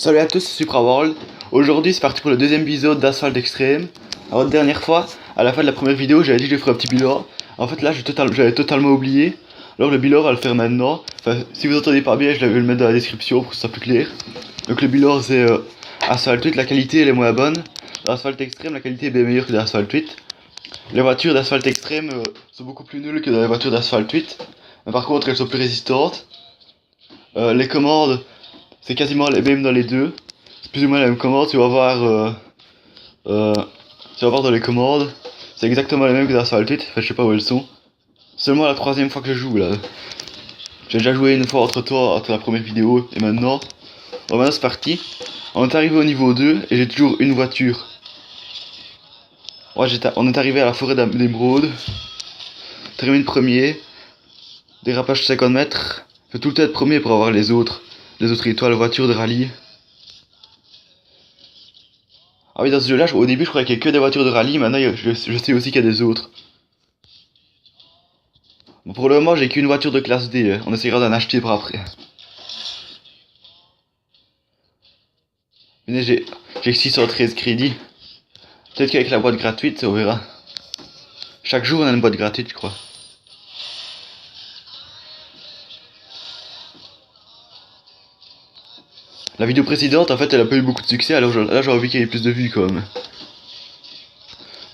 Salut à tous, c'est SupraWorld. Aujourd'hui c'est parti pour le deuxième épisode d'Asphalt Extreme. Alors la dernière fois, à la fin de la première vidéo, j'avais dit que je ferais un petit bilan. En fait là j'avais totalement oublié. Alors le bilan on va le faire maintenant. Enfin si vous entendez pas bien, je vais le mettre dans la description pour que ce soit plus clair. Donc le bilan c'est Asphalt 8, la qualité elle est moins bonne. Dans Asphalt Extreme la qualité est bien meilleure que dans Asphalt 8. Les voitures d'Asphalt Extreme sont beaucoup plus nulles que dans les voitures d'Asphalt 8. Mais par contre elles sont plus résistantes. Les commandes c'est quasiment les mêmes dans les deux. C'est plus ou moins la même commande, tu vas voir dans les commandes. C'est exactement les mêmes que dans Asphalt 8, enfin je sais pas où elles sont. Seulement la troisième fois que je joue là. J'ai déjà joué une fois entre toi, entre la première vidéo et maintenant. Bon maintenant c'est parti. On est arrivé au niveau 2 et j'ai toujours une voiture. Ouais, on est arrivé à la forêt d'émeraude. Termine premier. Dérapage 50 mètres. Faut tout le temps être premier pour avoir les autres étoiles, voitures de rallye. Ah oui, dans ce jeu là, au début je croyais qu'il y avait que des voitures de rallye, maintenant je sais aussi qu'il y a des autres. Bon, pour le moment j'ai qu'une voiture de classe D, on essaiera d'en acheter pour après. Mais j'ai 613 crédits. Peut-être qu'avec la boîte gratuite, on verra. Chaque jour on a une boîte gratuite je crois. La vidéo précédente en fait elle a pas eu beaucoup de succès, alors là j'aurais envie qu'il y ait plus de vues quand même.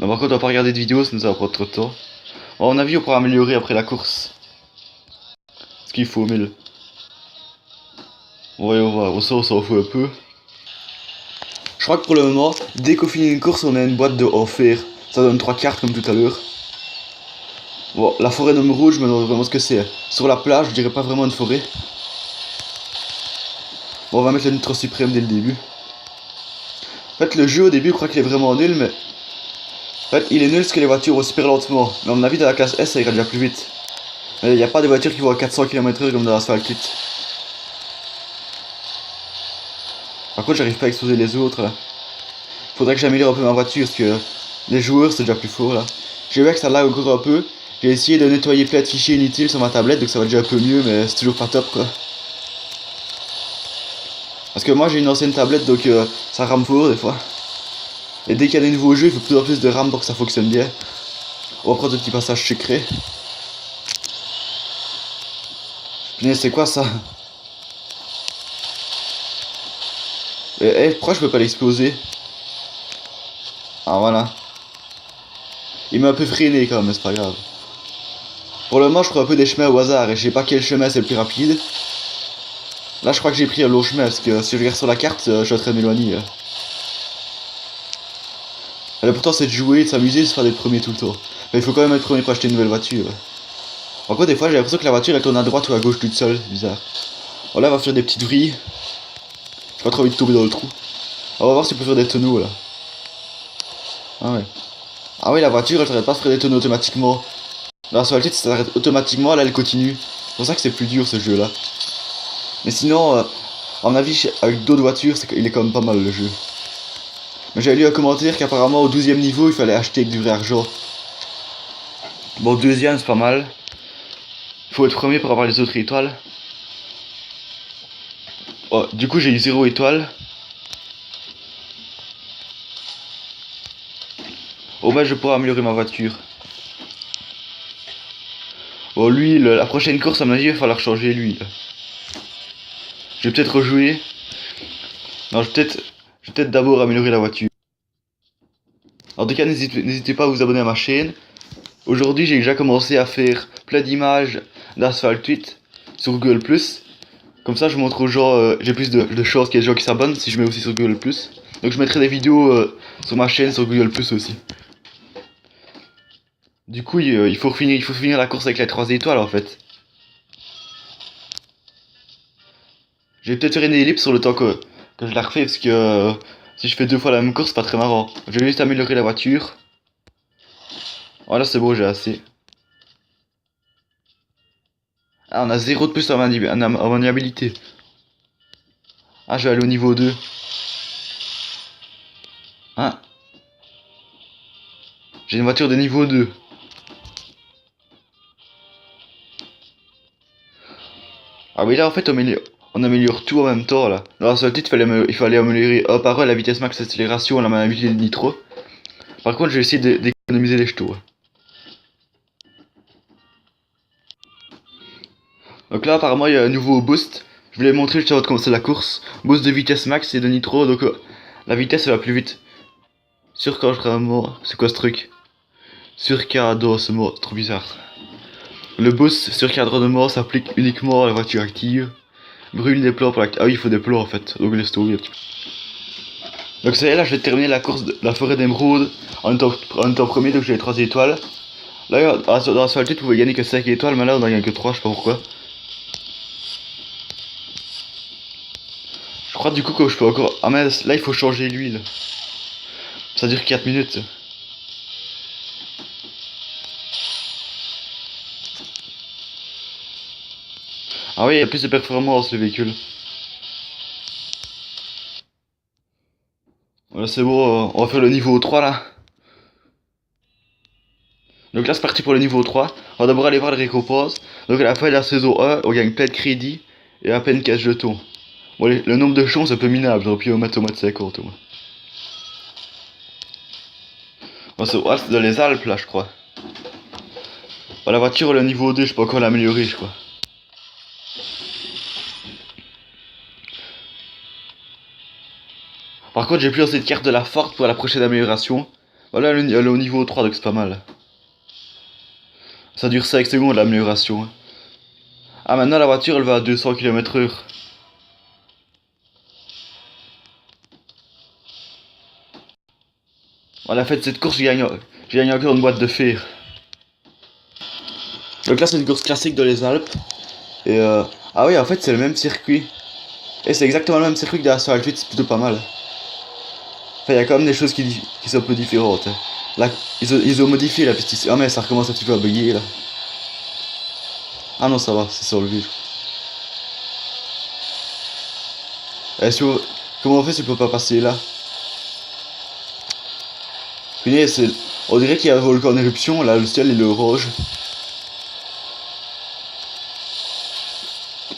Mais par contre on va pas regarder de vidéos, sinon ça va prendre trop de temps. À mon avis on pourra améliorer après la course. Ce qu'il faut, mais on va, on s'en fout un peu. Je crois que pour le moment, dès qu'on finit une course on a une boîte de offert. Ça donne 3 cartes comme tout à l'heure. Bon, la forêt d'émeraude, je me demande vraiment ce que c'est. Sur la plage, je dirais pas vraiment une forêt. Bon, on va mettre le nitro suprême dès le début. En fait, le jeu au début, je crois qu'il est vraiment nul, mais... En fait, il est nul parce que les voitures vont super lentement. Mais à mon avis, dans la classe S, ça ira déjà plus vite. Mais il n'y a pas de voitures qui vont à 400 km/h comme dans Asphalt 8. Par contre, j'arrive pas à exploser les autres, là. Faudrait que j'améliore un peu ma voiture, parce que... Les joueurs, c'est déjà plus fort, là. J'ai vu que ça lag encore un peu. J'ai essayé de nettoyer plein de fichiers inutiles sur ma tablette, donc ça va déjà un peu mieux, mais c'est toujours pas top, quoi. Parce que moi j'ai une ancienne tablette donc ça rame fort des fois. Et dès qu'il y a des nouveaux jeux, il faut plus en plus de RAM pour que ça fonctionne bien. On va prendre un petit passage secret. Punaise, c'est quoi ça? Pourquoi je peux pas l'exploser? Ah voilà. Il m'a un peu freiné quand même, mais c'est pas grave. Pour le moment je prends un peu des chemins au hasard et je sais pas quel chemin c'est le plus rapide. Là je crois que j'ai pris un long chemin parce que si je regarde sur la carte, je suis en train de m'éloigner. L'important c'est de jouer, de s'amuser, de se faire des premiers tout le temps. Mais il faut quand même être premier pour acheter une nouvelle voiture. En quoi des fois j'ai l'impression que la voiture elle tourne à droite ou à gauche toute seule, c'est bizarre. Bon là on va faire des petites vrilles. J'ai pas trop envie de tomber dans le trou. On va voir si on peut faire des tonneaux là. Ah ouais. Ah oui, la voiture elle s'arrête pas de faire des tonneaux automatiquement. Dans la solitude ça s'arrête automatiquement, là elle continue. C'est pour ça que c'est plus dur ce jeu là. Mais sinon, à mon avis avec d'autres voitures il est quand même pas mal le jeu. Mais j'avais lu un commentaire qu'apparemment au 12e niveau il fallait acheter avec du vrai argent. Bon, deuxième c'est pas mal. Faut être premier pour avoir les autres étoiles. Oh, du coup j'ai eu 0 étoile. Au moins je pourrais améliorer ma voiture. Bon lui, la prochaine course à mon avis il va falloir changer lui. Là. Je vais peut-être rejouer. Non, je vais peut-être d'abord améliorer la voiture. En tout cas n'hésitez pas à vous abonner à ma chaîne. Aujourd'hui j'ai déjà commencé à faire plein d'images d'Asphalt 8 sur Google+. Comme ça je montre aux gens, j'ai plus de chances qu'il y ait des gens qui s'abonnent si je mets aussi sur Google+. Donc je mettrai des vidéos sur ma chaîne sur Google+, aussi. Du coup il faut finir la course avec les 3 étoiles en fait. Je vais peut-être faire une ellipse sur le temps que je la refais parce que si je fais 2 fois la même course c'est pas très marrant. Je vais juste améliorer la voiture. Voilà c'est bon, j'ai assez. Ah on a 0 de plus en maniabilité. Ah je vais aller au niveau 2. Ah. J'ai une voiture de niveau 2. Ah oui là en fait On améliore tout en même temps là. Dans la solitude, il fallait améliorer un par un la vitesse max, l'accélération, la maniabilité de nitro. Par contre, j'ai essayé d'économiser les jetos. Donc là, apparemment, il y a un nouveau boost. Je voulais montrer juste avant de commencer la course. Boost de vitesse max et de nitro, donc la vitesse va plus vite. Surchargement, c'est quoi ce truc? Surcadrement, trop bizarre. Le boost surcadrement s'applique uniquement à la voiture active. Brûle des plans pour l'active. Ah oui, il faut des plans en fait, donc laisse tomber un petit peu. Donc ça y est, là je vais terminer la course de la forêt d'émeraude en étant premier, donc j'ai les 3 étoiles. Là, dans la solitude, vous pouvez gagner que 5 étoiles, mais là on en gagne que 3, je sais pas pourquoi. Je crois du coup que je peux encore... Ah mais là il faut changer l'huile. Ça dure 4 minutes. Ah oui, il y a plus de performance le véhicule. Voilà, c'est bon, on va faire le niveau 3 là. Donc là c'est parti pour le niveau 3. On va d'abord aller voir les récompenses. Donc à la fin de la saison 1, on gagne plein de crédits et à peine 15 jetons. Bon, le nombre de chances c'est un peu minable, j'aurais pu mettre au moins de 50 moi. Bon, c'est dans les Alpes là je crois. Bon, la voiture le niveau 2, je peux encore l'améliorer je crois. Par contre j'ai plus assez de cartes de la Ford pour la prochaine amélioration. Voilà, elle est au niveau 3 donc c'est pas mal. Ça dure 5 secondes l'amélioration. Ah maintenant la voiture elle va à 200 km/h. Voilà, fait cette course, j'ai gagné encore une boîte de fer. Donc là c'est une course classique dans les Alpes. Et ah oui en fait c'est le même circuit. Et c'est exactement le même circuit que dans la Asphalt 8, c'est plutôt pas mal. Enfin il y a quand même des choses qui sont un peu différentes. Là ils ont modifié la piste ici. Ah mais ça recommence un petit peu à bugger là. Ah non ça va, c'est sur le vide. Comment on fait si on peut pas passer là? Punaise, on dirait qu'il y a un volcan en éruption, là le ciel il est orange.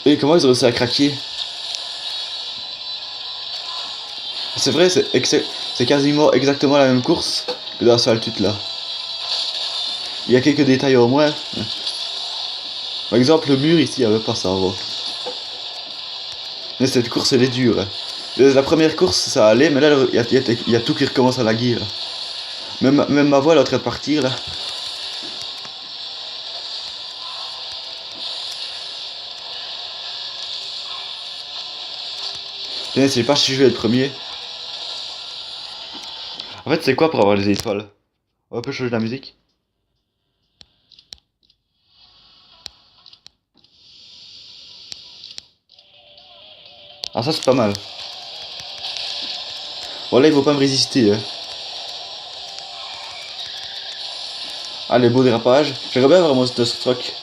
Et comment ils ont réussi à craquer? C'est vrai, c'est quasiment exactement la même course que dans la Asphalt là. Il y a quelques détails au moins. Par exemple, le mur ici, il n'y avait pas ça avant. Mais cette course, elle est dure. La première course, ça allait, mais là, il y a tout qui recommence à laguer. Là. Même ma voix, elle est en train de partir, là. Je ne sais pas si je vais être premier. En fait, c'est quoi pour avoir les étoiles? On peut changer la musique. Ah, ça, c'est pas mal. Bon, là, il faut pas me résister. Hein. Ah, les beaux dérapages. J'aimerais bien avoir un Monster Truck.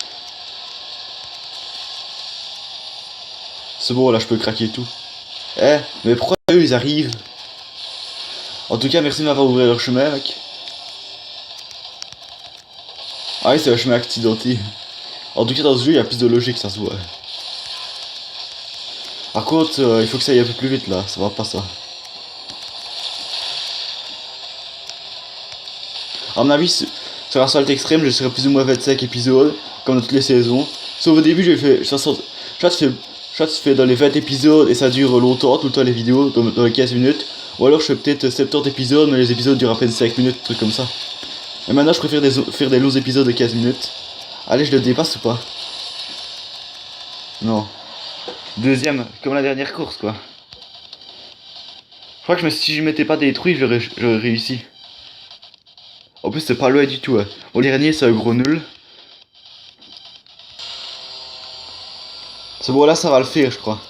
C'est bon, là, je peux craquer tout. Eh, mais pourquoi eux, ils arrivent? En tout cas, merci de m'avoir ouvert leur chemin, mec. Ah oui, c'est un chemin accidenté. En tout cas, dans ce jeu, il y a plus de logique, ça se voit. Par contre, il faut que ça aille un peu plus vite, là. Ça va pas, ça. À mon avis, sur Asphalt Extreme, je serai plus ou moins 25 épisodes, comme dans toutes les saisons. Sauf au début, j'ai fait... Soit je fais dans les 20 épisodes et ça dure longtemps, tout le temps les vidéos, dans les 15 minutes. Ou alors je fais peut-être 70 épisodes, mais les épisodes durent à peine 5 minutes, truc comme ça. Et maintenant, je préfère faire des longs épisodes de 15 minutes. Allez, je le dépasse ou pas? Non. Deuxième, comme la dernière course, quoi. Je crois que si je m'étais pas détruit, j'aurais réussi. En plus, c'est pas loin du tout. Hein. Bon, les derniers, c'est un gros nul. C'est bon, là, ça va le faire, je crois.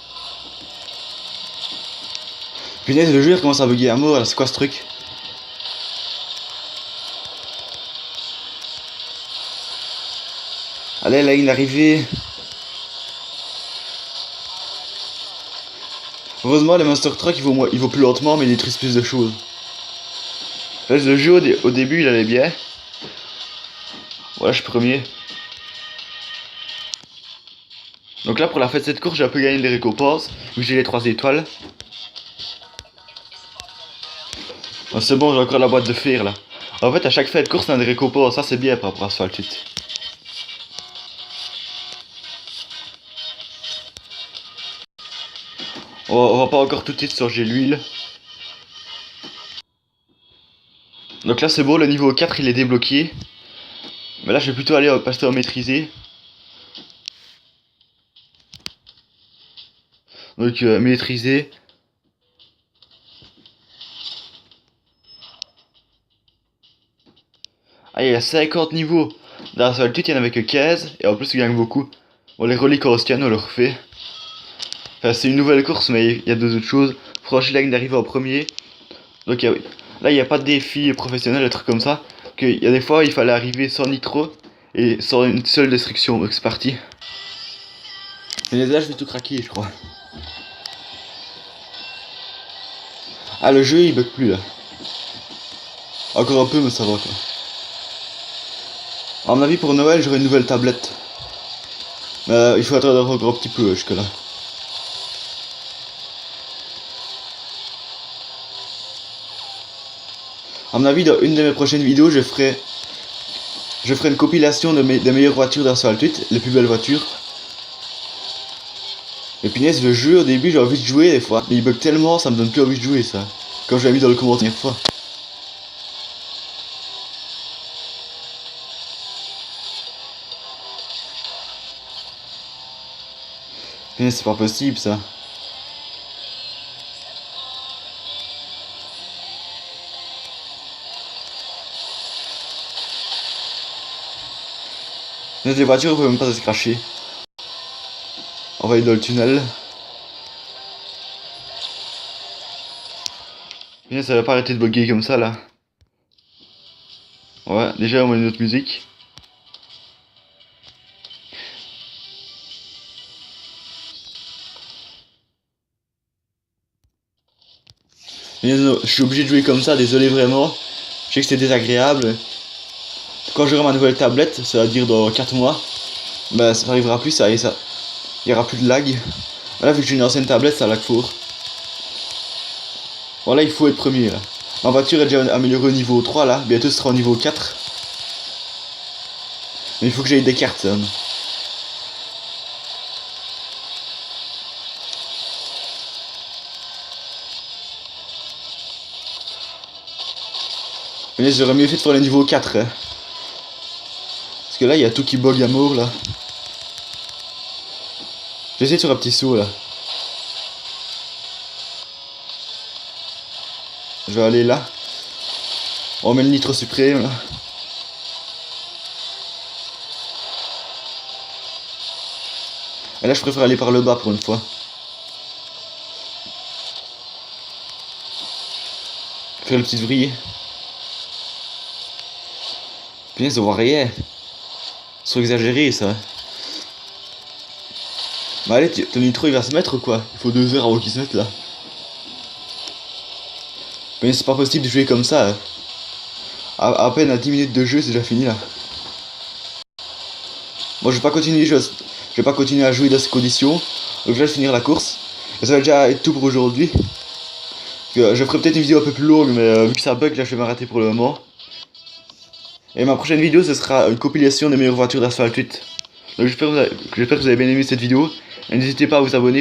Punaise, le jeu, il commence à bugger à mort, là, c'est quoi ce truc? Allez, la ligne d'arrivée. Heureusement, les Monster Truck, ils vont plus lentement, mais ils détruisent plus de choses. Là, le jeu, au début, il allait bien. Voilà, je suis premier. Donc là pour la fin de cette course j'ai un peu gagné des récompenses, vu que j'ai les 3 étoiles. Oh, c'est bon, j'ai encore la boîte de fer là. En fait à chaque fin de course on a des récompenses, ça c'est bien par rapport à Asphalt 8. On va pas encore tout de suite changer l'huile. Donc là c'est bon, le niveau 4 il est débloqué. Mais là je vais plutôt aller passer en maîtrisé. Donc maîtrisé. Ah il y a 50 niveaux. Dans Asphalt 8 il y en avait que 15. Et en plus il gagne beaucoup. Bon les reliques anciennes on le refait. Enfin c'est une nouvelle course mais il y a deux autres choses. Franchir la ligne d'arrivée en premier. Donc là il n'y a pas de défi professionnel, des trucs comme ça. Il y a des fois il fallait arriver sans nitro et sans une seule destruction, donc c'est parti. Mais là je vais tout craquer je crois. Ah le jeu il bug plus là. Encore un peu mais ça va quoi. À mon avis pour Noël j'aurai une nouvelle tablette. Il faut attendre encore un petit peu jusque là. À mon avis dans une de mes prochaines vidéos je ferai une compilation des meilleures voitures d'Asphalt 8, les plus belles voitures. Et punaise, le jeu au début j'ai envie de jouer des fois, mais il bug tellement ça me donne plus envie de jouer ça. Comme je l'avais mis dans le commentaire une fois. Mais c'est pas possible ça. Les voitures ne peuvent même pas se cracher. On va aller dans le tunnel. Mais ça va pas arrêter de bugger comme ça là. Ouais, déjà on met une autre musique. Mais non, je suis obligé de jouer comme ça, désolé vraiment. Je sais que c'est désagréable. Quand j'aurai ma nouvelle tablette, ça va dire dans 4 mois, bah ça n'arrivera plus, ça, il y aura plus de lag. Là vu que j'ai une ancienne tablette, ça lag fort. Voilà, il faut être premier là. Ma voiture est déjà améliorée au niveau 3 là, bientôt ce sera au niveau 4. Mais il faut que j'aille des cartes. Hein. Mais j'aurais mieux fait de faire le niveau 4. Hein. Parce que là, il y a tout qui bug à mort là. J'essaie sur un petit saut là. Je vais aller là. On met le nitro suprême là. Et là, je préfère aller par le bas pour une fois. Faire le petit ouvrier. Putain, ça voit rien. C'est trop exagéré ça. Bah allez, ton nitro il va se mettre quoi. Il faut 2 heures avant qu'il se mette là. Mais c'est pas possible de jouer comme ça. Hein. À peine à 10 minutes de jeu, c'est déjà fini là. Moi je vais pas continuer à jouer dans ces conditions. Donc je vais finir la course. Et ça va déjà être tout pour aujourd'hui. Je ferai peut-être une vidéo un peu plus longue, mais vu que ça bug là je vais m'arrêter pour le moment. Et ma prochaine vidéo ce sera une compilation des meilleures voitures d'Asphalt 8. Donc j'espère que vous avez bien aimé cette vidéo. Et n'hésitez pas à vous abonner.